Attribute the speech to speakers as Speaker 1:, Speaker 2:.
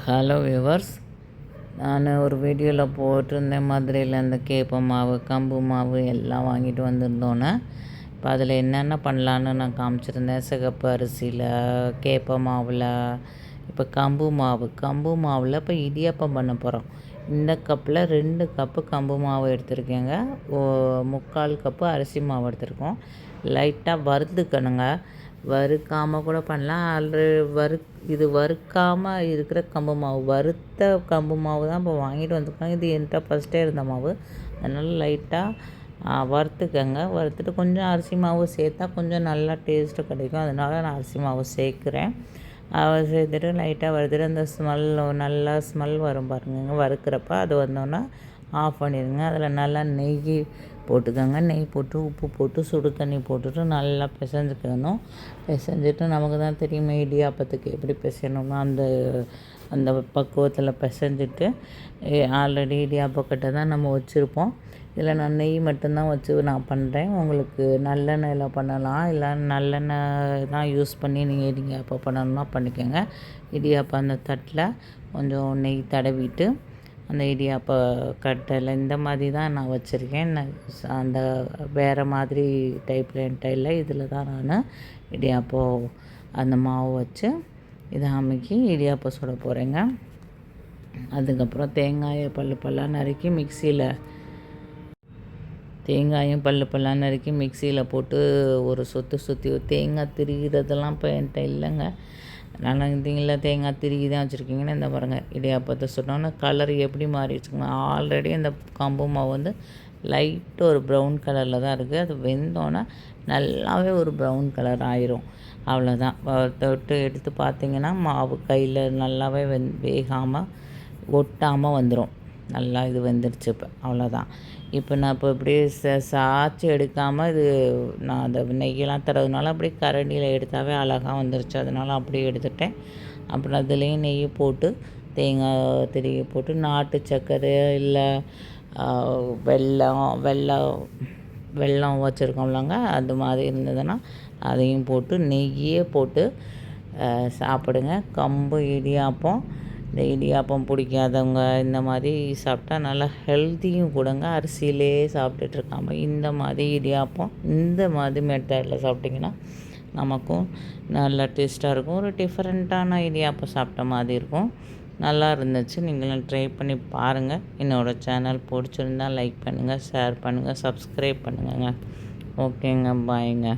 Speaker 1: Hello viewers, நான் ஒரு வீடியோவில் போட்டிருந்தேன். மதுரையில் இந்த கேப்ப மாவு, கம்பு மாவு எல்லாம் வாங்கிட்டு வந்திருந்தோன்னே இப்போ அதில் என்னென்ன பண்ணலான்னு நான் காமிச்சிருந்தேன். சிகப்பு அரிசியில், கேப்ப மாவில், இப்போ கம்பு மாவில் இப்போ இடியாப்பம் பண்ண போகிறோம். இந்த கப்பில் 2 கப்பு கம்பு மாவு எடுத்துருக்கேங்க. 3/4 கப்பு அரிசி மாவு எடுத்துருக்கோம். லைட்டாக வறுத்துக்கணுங்க. வறுக்காமல் கூட பண்ணலாம். இது வறுக்காமல் இருக்கிற கம்பு மாவு, வறுத்த கம்பு மாவு தான் இப்போ வாங்கிட்டு வந்துருக்காங்க. இது என்கிட்ட ஃபஸ்ட்டே இருந்த மாவு, அதனால் லைட்டாக வறுத்துக்கங்க. வறுத்துட்டு கொஞ்சம் அரிசி மாவு சேர்த்தா கொஞ்சம் நல்லா டேஸ்ட்டு கிடைக்கும். அதனால் நான் அரிசி மாவு சேர்க்குறேன். சேர்த்துட்டு லைட்டாக வறுத்துட்டு அந்த நல்லா ஸ்மெல் வரும் பாருங்க. வறுக்கிறப்ப அது வந்தோன்னா ஆஃப் பண்ணிடுங்க. அதில் நல்லா நெய் போட்டுக்கோங்க. நெய் போட்டு உப்பு போட்டு சுடு தண்ணி போட்டுட்டு நல்லா பிசைஞ்சுக்கணும். பிசைஞ்சிட்டு நமக்கு தான் தெரியுமே இடியாப்பத்துக்கு எப்படி பிசையணும்னா அந்த பக்குவத்தில் பிசைஞ்சிட்டு ஆல்ரெடி இடியாப்பக்கட்டை தான் நம்ம வச்சுருப்போம். இதில் நான் நெய் மட்டும்தான் வச்சு நான் பண்ணுறேன். உங்களுக்கு நல்லெண்ணெயில் பண்ணலாம், இல்லை நல்லெண்ணெய் தான் யூஸ் பண்ணி நீங்கள் இடியாப்பம் பண்ணணும்னா பண்ணிக்கோங்க. இடியாப்பம் அந்த தட்டில் கொஞ்சம் நெய் தடவிட்டு அந்த இடியாப்ப கட்டையில் இந்த மாதிரி தான் நான் வச்சுருக்கேன். அந்த வேறு மாதிரி டைப்பில் இதில் தான் நான் இடியாப்பம் அந்த மாவு வச்சு இதை அமுக்கி இடியாப்பம் சுட போகிறேங்க. அதுக்கப்புறம் தேங்காயும் பல்லாக நறுக்கி மிக்சியில் போட்டு ஒரு சுற்றி தேங்காய் திரிகிறதெல்லாம் இப்போ என்கிட்ட இல்லைங்க. அதனால் இருந்தீங்களா தேங்காய் திருகி தான் வச்சுருக்கீங்கன்னு இந்த பாருங்கள். இடியாப்பத்தை சுட்டோன்னா கலர் எப்படி மாறிடுச்சுங்க. ஆல்ரெடி அந்த கம்பு மாவு வந்து லைட்டாக ஒரு ப்ரௌன் கலரில் தான் இருக்குது. அது வெந்தோன்னே நல்லாவே ஒரு ப்ரௌன் கலர் ஆயிரும். அவ்வளோதான். தொட்டு எடுத்து பார்த்திங்கன்னா மாவு கையில் நல்லாவே வேகாமல் ஒட்டாமல் வந்துடும். நல்லா இது வெந்துடுச்சு. இப்போ அவ்வளோதான். இப்போ நான் இப்படியே சாய்ச்சி எடுக்காமல் நான் அந்த நெய்யெல்லாம் தரதுனால அப்படியே கரண்டியில் எடுத்தாவே அழகாக வந்துருச்சு. அதனால் அப்படியே எடுத்துட்டேன். அப்புறம் அதுலேயும் நெய் போட்டு தேங்காய் திருகி போட்டு நாட்டு சர்க்கரை இல்லை வெல்லம் வச்சுருக்கோம்லங்க, அது மாதிரி இருந்ததுன்னா அதையும் போட்டு நெய்யே போட்டு சாப்பிடுங்க. கம்பு இடியாப்பம், இந்த இடியாப்பம் பிடிக்காதவங்க இந்த மாதிரி சாப்பிட்டா நல்லா ஹெல்த்தியும் கூடங்க. அரிசியிலே சாப்பிட்டுட்ருக்காமல் இந்த மாதிரி இடியாப்பம் இந்த மாதிரி மெத்தடில் சாப்பிட்டிங்கன்னா நமக்கும் நல்லா டேஸ்ட்டாக இருக்கும். ஒரு டிஃப்ரெண்ட்டான இடியாப்பம் சாப்பிட்ட மாதிரி இருக்கும். நல்லா இருந்துச்சு. நீங்களும் ட்ரை பண்ணி பாருங்கள். என்னோடய சேனல் பிடிச்சிருந்தால் லைக் பண்ணுங்கள், ஷேர் பண்ணுங்கள், சப்ஸ்கிரைப் பண்ணுங்கள். ஓகேங்க, பாய்ங்க.